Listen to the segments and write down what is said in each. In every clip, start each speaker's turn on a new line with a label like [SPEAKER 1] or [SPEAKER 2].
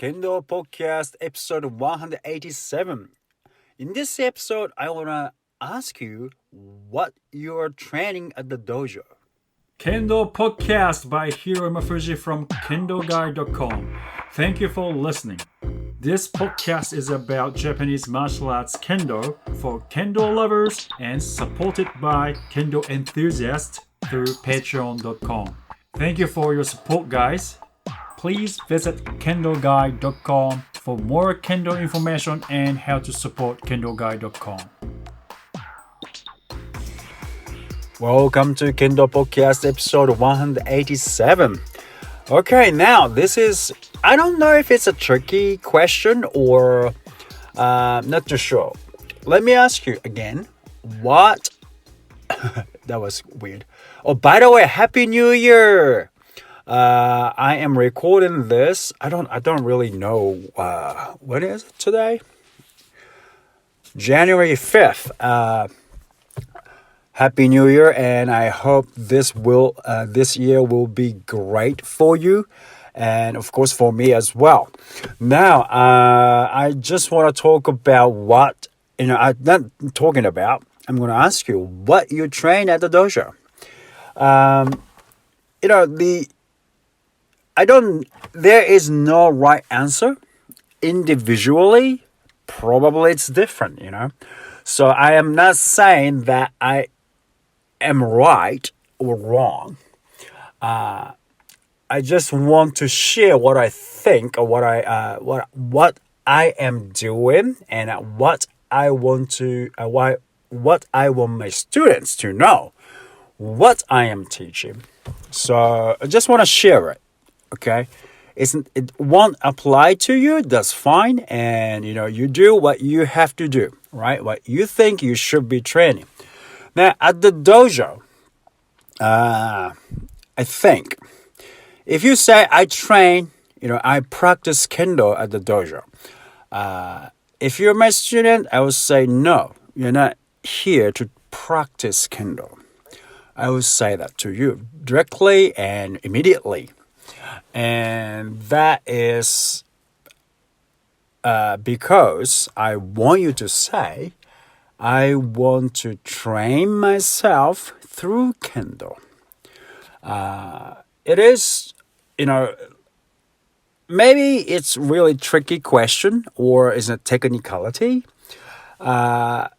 [SPEAKER 1] Kendo Podcast episode 187. In this episode, I want to ask you what you're training at the dojo.
[SPEAKER 2] Kendo Podcast by Hiroma Fuji from Kendo-Guide.com. Thank you for listening. This podcast is about Japanese martial arts Kendo for Kendo lovers and supported by Kendo enthusiasts through Patreon.com. Thank you for your support, guys. Please visit Kendo-Guide.com for more Kendo information and how to support Kendo-Guide.com.
[SPEAKER 1] Welcome to Kendo Podcast episode 187. Okay, now this is, I don't know if it's a tricky question or not too sure. Let me ask you again, what, that was weird. Oh, by the way, Happy New Year! I am recording this. I don't really know what is it today? January 5th. Happy New Year, and I hope this year will be great for you, and of course for me as well. Now, I just want to talk about what I'm not talking about. I'm going to ask you what you train at the dojo. There is no right answer. Individually, probably it's different, So I am not saying that I am right or wrong. I just want to share what I think or what I am doing and what I want my students to know, what I am teaching. So I just want to share it. Okay, it won't apply to you. That's fine, and you do what you have to do, right? What you think you should be training. Now at the dojo, I think if you say I train, I practice kendo at the dojo. If you're my student, I would say no, you're not here to practice kendo. I would say that to you directly and immediately. And that is because I want you to say, I want to train myself through Kendo. It is, maybe it's really tricky question or is a technicality. But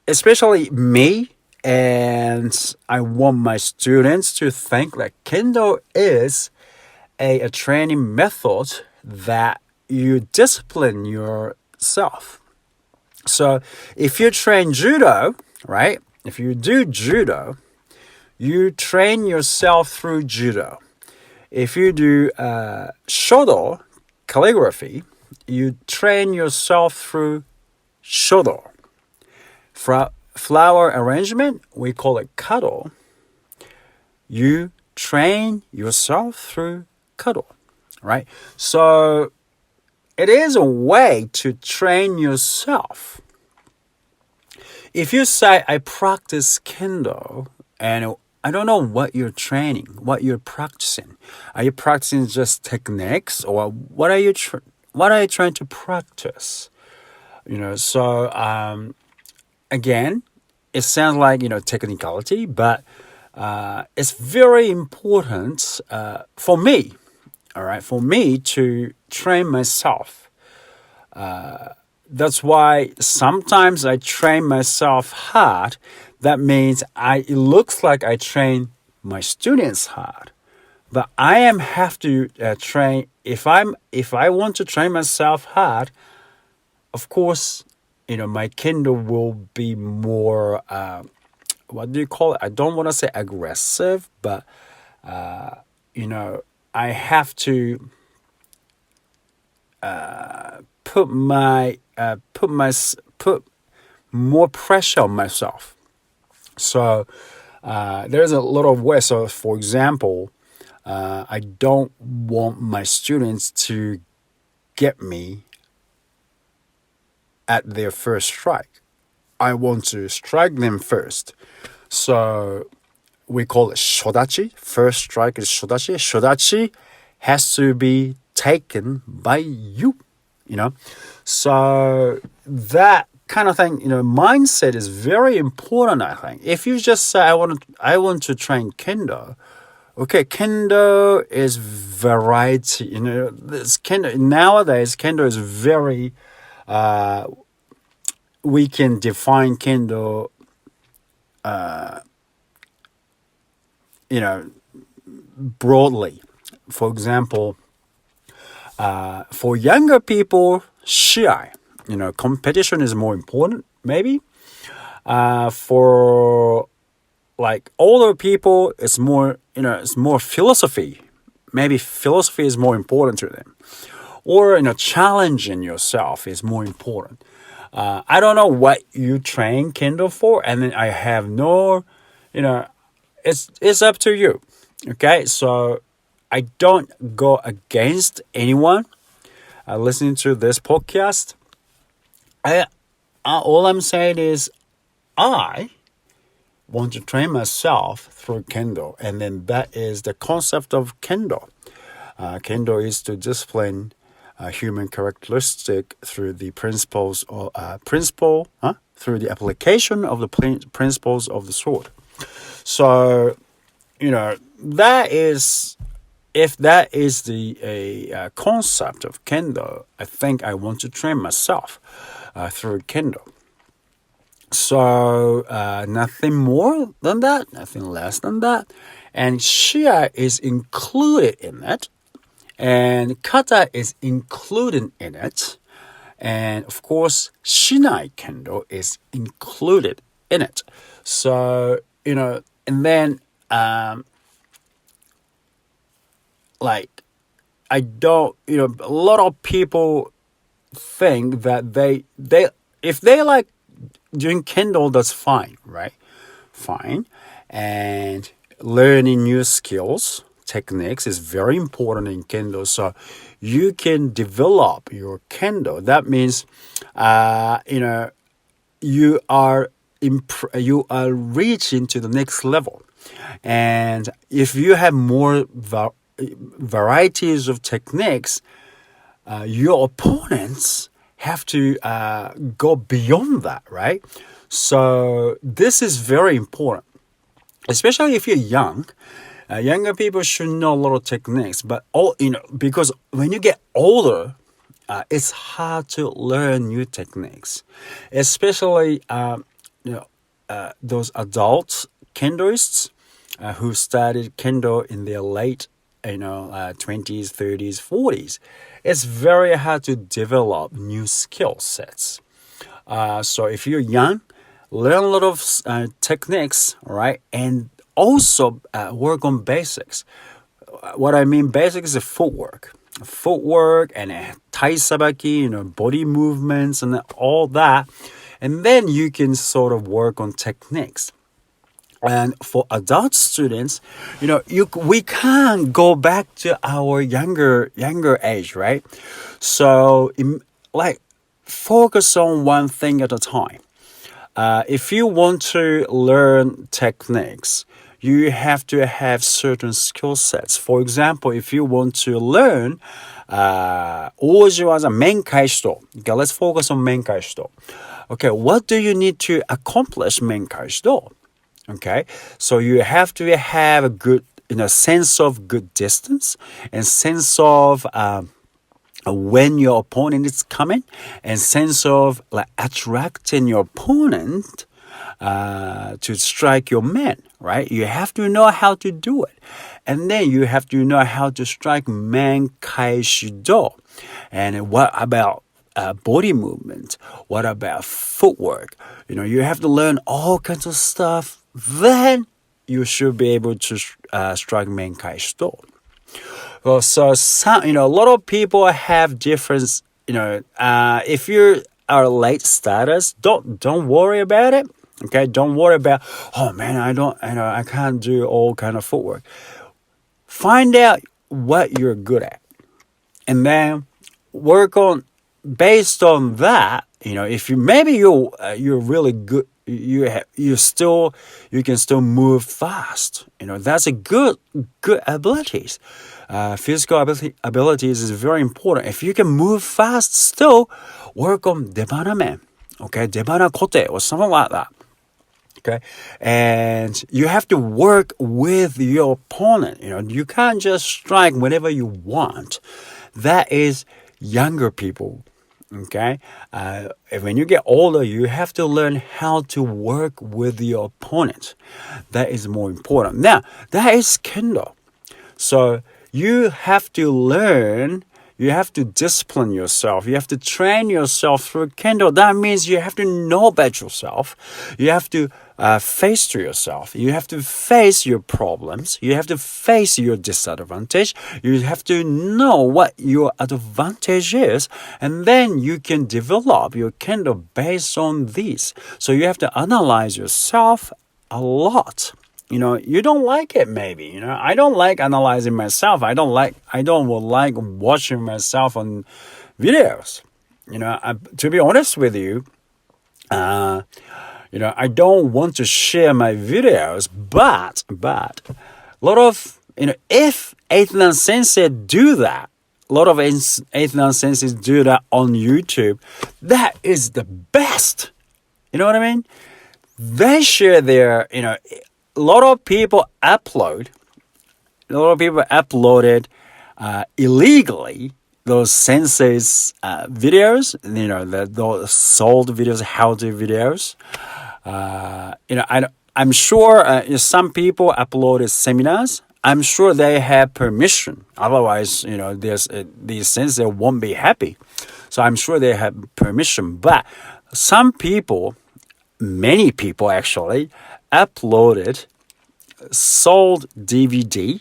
[SPEAKER 1] especially me, and I want my students to think that Kendo is a training method that you discipline yourself. So if you train judo, right? If you do judo, you train yourself through judo. If you do shodo, calligraphy, you train yourself through shodo. Flower arrangement, we call it kado. You train yourself through kado, right? So it is a way to train yourself. If you say, I practice kendo, and I don't know what you're training, what you're practicing. Are you practicing just techniques, or what are you trying to practice? Again, it sounds like, technicality, but it's very important for me, all right, for me to train myself. That's why sometimes I train myself hard. That means it looks like I train my students hard. But I have to train, if I want to train myself hard, of course, my Kendo will be more, what do you call it? I don't want to say aggressive, but, I have to put more pressure on myself. So there's a lot of ways. So, for example, I don't want my students to get me at their first strike. I want to strike them first. So we call it shodachi. First strike is shodachi. Shodachi has to be taken by you, you know. So that kind of thing, mindset is very important, I think. If you just say, I want to train Kendo, okay, Kendo is variety, this Kendo, nowadays, Kendo is very, we can define Kendo, broadly. For example, for younger people, shiai, competition is more important, maybe. For like older people, it's more, it's more philosophy. Maybe philosophy is more important to them. Or, challenging yourself is more important. I don't know what you train Kendo for, and then I have no, it's up to you. Okay, so I don't go against anyone listening to this podcast. All I'm saying is I want to train myself through Kendo, and then that is the concept of Kendo. Kendo is to discipline human characteristic through the through the application of the principles of the sword. So, that is, if that is the concept of Kendo, I think I want to train myself through Kendo. So nothing more than that, nothing less than that. And Shia is included in it. And Kata is included in it. And of course, Shinai Kendo is included in it. So, and then, I don't, a lot of people think that they if they like doing Kendo, that's fine, right? Fine. And learning new skills, techniques is very important in Kendo. So you can develop your Kendo. That means, you are reaching to the next level. And if you have more varieties of techniques, your opponents have to go beyond that, right? So this is very important, especially if you're young. Younger people should know a lot of techniques, but because when you get older, it's hard to learn new techniques, especially those adult Kendoists who started Kendo in their late 20s, 30s, 40s. It's very hard to develop new skill sets. So if you're young, learn a lot of techniques, right? And also work on basics. What I mean basics is footwork and tai sabaki, body movements and all that. And then you can sort of work on techniques. And for adult students, we can't go back to our younger age, right? So, focus on one thing at a time. If you want to learn techniques, you have to have certain skill sets. For example, if you want to learn Ojiwaza Menkai Shito. Okay, let's focus on Menkai Shito. Okay, what do you need to accomplish Menkai Shito? Okay, so you have to have a good, sense of good distance and sense of when your opponent is coming, and sense of attracting your opponent to strike your man, right? You have to know how to do it. And then you have to know how to strike Menkai Shido. And what about body movement? What about footwork? You have to learn all kinds of stuff. Then you should be able to strike Menkai Shido. Well, so a lot of people have different. If you are late starters, don't worry about it. Okay, don't worry about. Oh man, I can't do all kind of footwork. Find out what you're good at, and then work on based on that. If you're really good. You can still move fast. That's a good abilities. physical abilities is very important. If you can move fast, still work on debana okay, debana kote or something like that. Okay, and you have to work with your opponent. You can't just strike whenever you want. That is younger people. Okay, when you get older, you have to learn how to work with your opponent. That is more important. Now, that is kendo. So you have to learn. You have to discipline yourself. You have to train yourself through kendo. That means you have to know about yourself. You have to face to yourself. You have to face your problems. You have to face your disadvantage. You have to know what your advantage is. And then you can develop your kendo based on these. So you have to analyze yourself a lot. You don't like it maybe. I don't like analyzing myself. I don't like watching myself on videos. To be honest with you, I don't want to share my videos, but a lot of, if 8th Dan sensei do that, a lot of 8th Dan senseis do that on YouTube, that is the best. You know what I mean? They share their, a lot of people uploaded illegally those senseis videos, those sold videos, how-to videos. I'm sure some people uploaded seminars. I'm sure they have permission. Otherwise, these sensei won't be happy. So I'm sure they have permission. But some people, many people actually, uploaded sold DVD,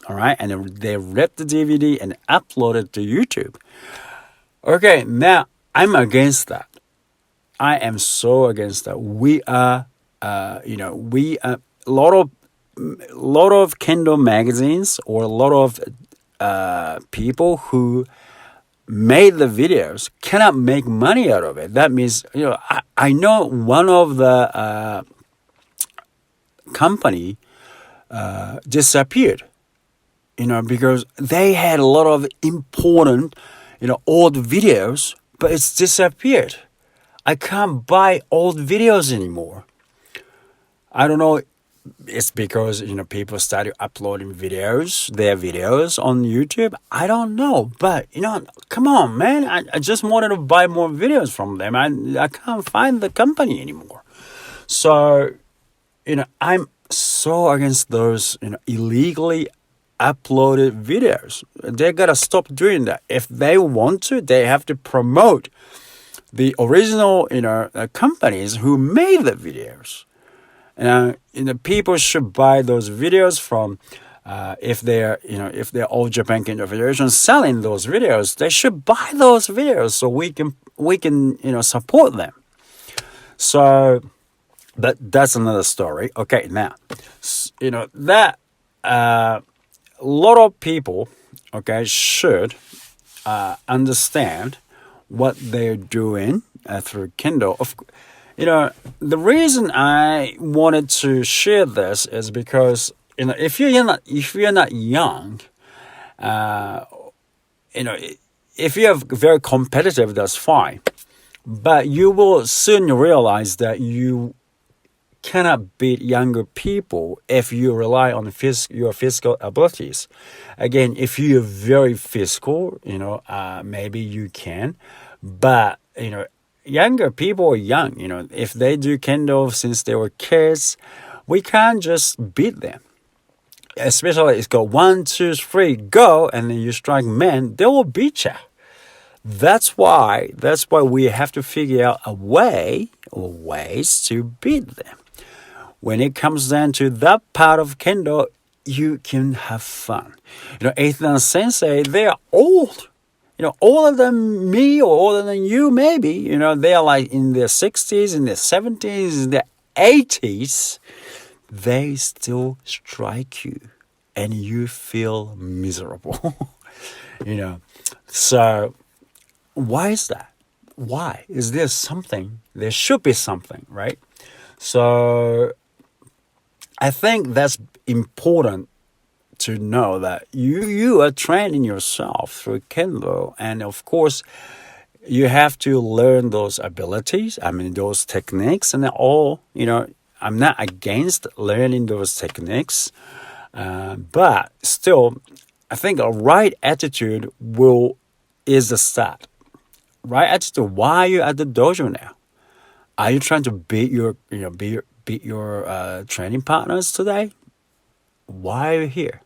[SPEAKER 1] all right, and they ripped the DVD and uploaded to YouTube. Okay, now I'm against that. I am so against that. We are, a lot of Kendo magazines or a lot of people who made the videos cannot make money out of it. That means, I know one of the company disappeared, because they had a lot of important, old videos, but it's disappeared. I can't buy old videos anymore. I don't know. It's because, people started uploading their videos on YouTube. I don't know. But, come on, man. I just wanted to buy more videos from them. I can't find the company anymore. So, I'm so against those, illegally uploaded videos. They gotta stop doing that. If they want to, they have to promote the original, companies who made the videos. People should buy those videos from, if they're All Japan Kendo Federation selling those videos, they should buy those videos so we can support them. So, but that's another story. Okay, now, that a lot of people, should understand what they're doing through Kendo. The reason I wanted to share this is because if you're not young, if you're very competitive, that's fine, but you will soon realize that you cannot beat younger people if you rely on your physical abilities. Again, if you're very physical, maybe you can, but younger people are young. If they do kendo since they were kids, we can't just beat them. Especially it's go 1, 2, 3, go, and then you strike men, they will beat you. That's why we have to figure out a way or ways to beat them. When it comes down to that part of kendo, you can have fun. 8th Dan sensei, they are old. Older than me or older than you, maybe. They are like in their 60s, in their 70s, in their 80s. They still strike you and you feel miserable. So why is that? Why? Is there something? There should be something, right? So I think that's important to know that you are training yourself through Kendo, and of course you have to learn those abilities. I mean, those techniques, and all. I'm not against learning those techniques, but still, I think a right attitude is the start. Right attitude. Why are you at the dojo now? Are you trying to beat your training partners today? Why are you here?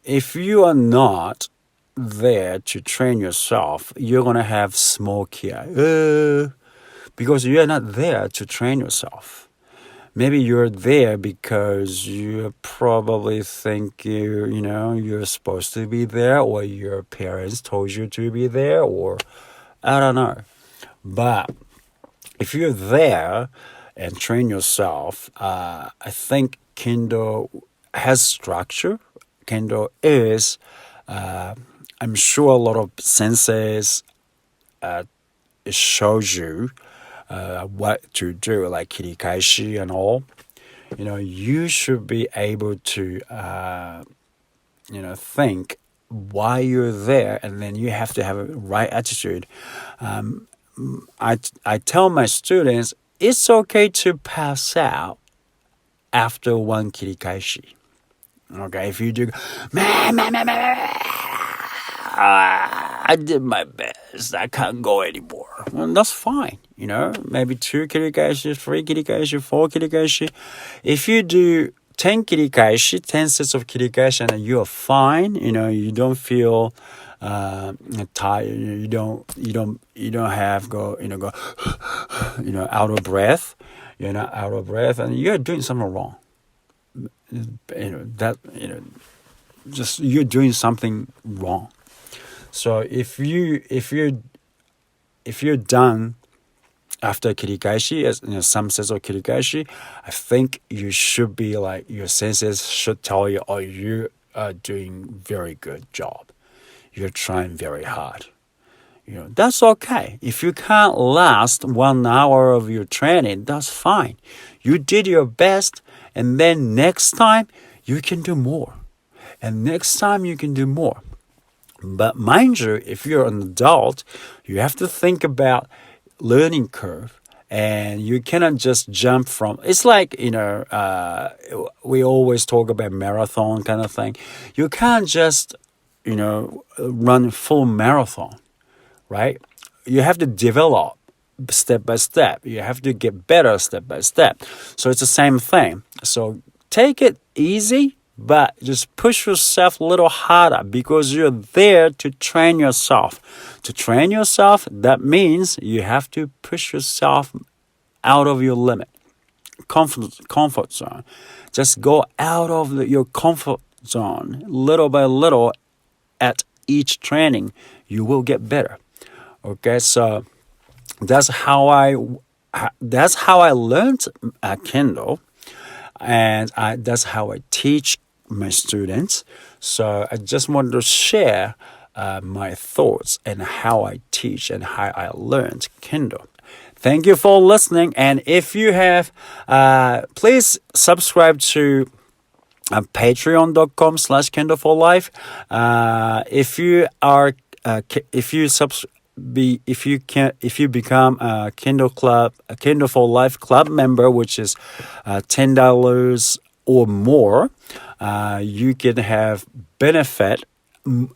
[SPEAKER 1] If you are not there to train yourself, you're gonna have smoke here, because you're not there to train yourself. Maybe you're there because you probably think you're supposed to be there, or your parents told you to be there, or I don't know. But if you're there and train yourself, I think Kendo has structure. Kendo is, I'm sure a lot of senseis shows you what to do, like kirikaishi and all. You should be able to, think why you're there, and then you have to have a right attitude. I tell my students it's okay to pass out after one kirikaishi. Okay, if you do, I did my best, I can't go anymore. Well, that's fine, maybe 2 kirikaishi, 3 kirikaishi, 4 kirikaishi. If you do 10 kirikaishi, 10 sets of kirikaishi, and you're fine, you don't feel tired, you don't have go out of breath, you're not out of breath, and you're doing something wrong. Just you're doing something wrong. So if you're done after kirikaishi, some sets of kirikaishi, I think you should be like, your senseis should tell you, oh, you are doing very good job. You're trying very hard. That's okay. If you can't last 1 hour of your training, that's fine. You did your best, and then next time you can do more. And next time you can do more. But mind you, if you're an adult, you have to think about learning curve, and you cannot just jump from. It's like we always talk about marathon kind of thing. You can't just run full marathon, right? You have to develop step by step. You have to get better step by step. So it's the same thing. So take it easy, but just push yourself a little harder, because you're there to train yourself. To train yourself, that means you have to push yourself out of your limit, comfort zone. Just go out of your comfort zone little by little. At each training, you will get better. Okay, so that's how I learned Kendo, and that's how I teach my students. So I just wanted to share my thoughts and how I teach and how I learned Kendo. Thank you for listening, and if you have, please subscribe to patreon.com/Kendo for Life. If you become a Kendo for Life club member, which is $10 or more, you can have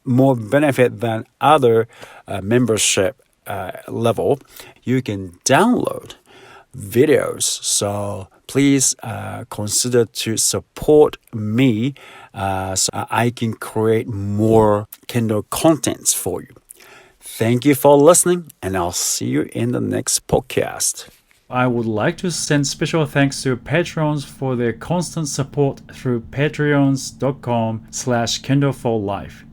[SPEAKER 1] more benefit than other membership level. You can download videos. So please consider to support me so I can create more Kendo contents for you. Thank you for listening, and I'll see you in the next podcast. I would like to send special thanks to Patrons for their constant support through patreons.com/Kendo for Life.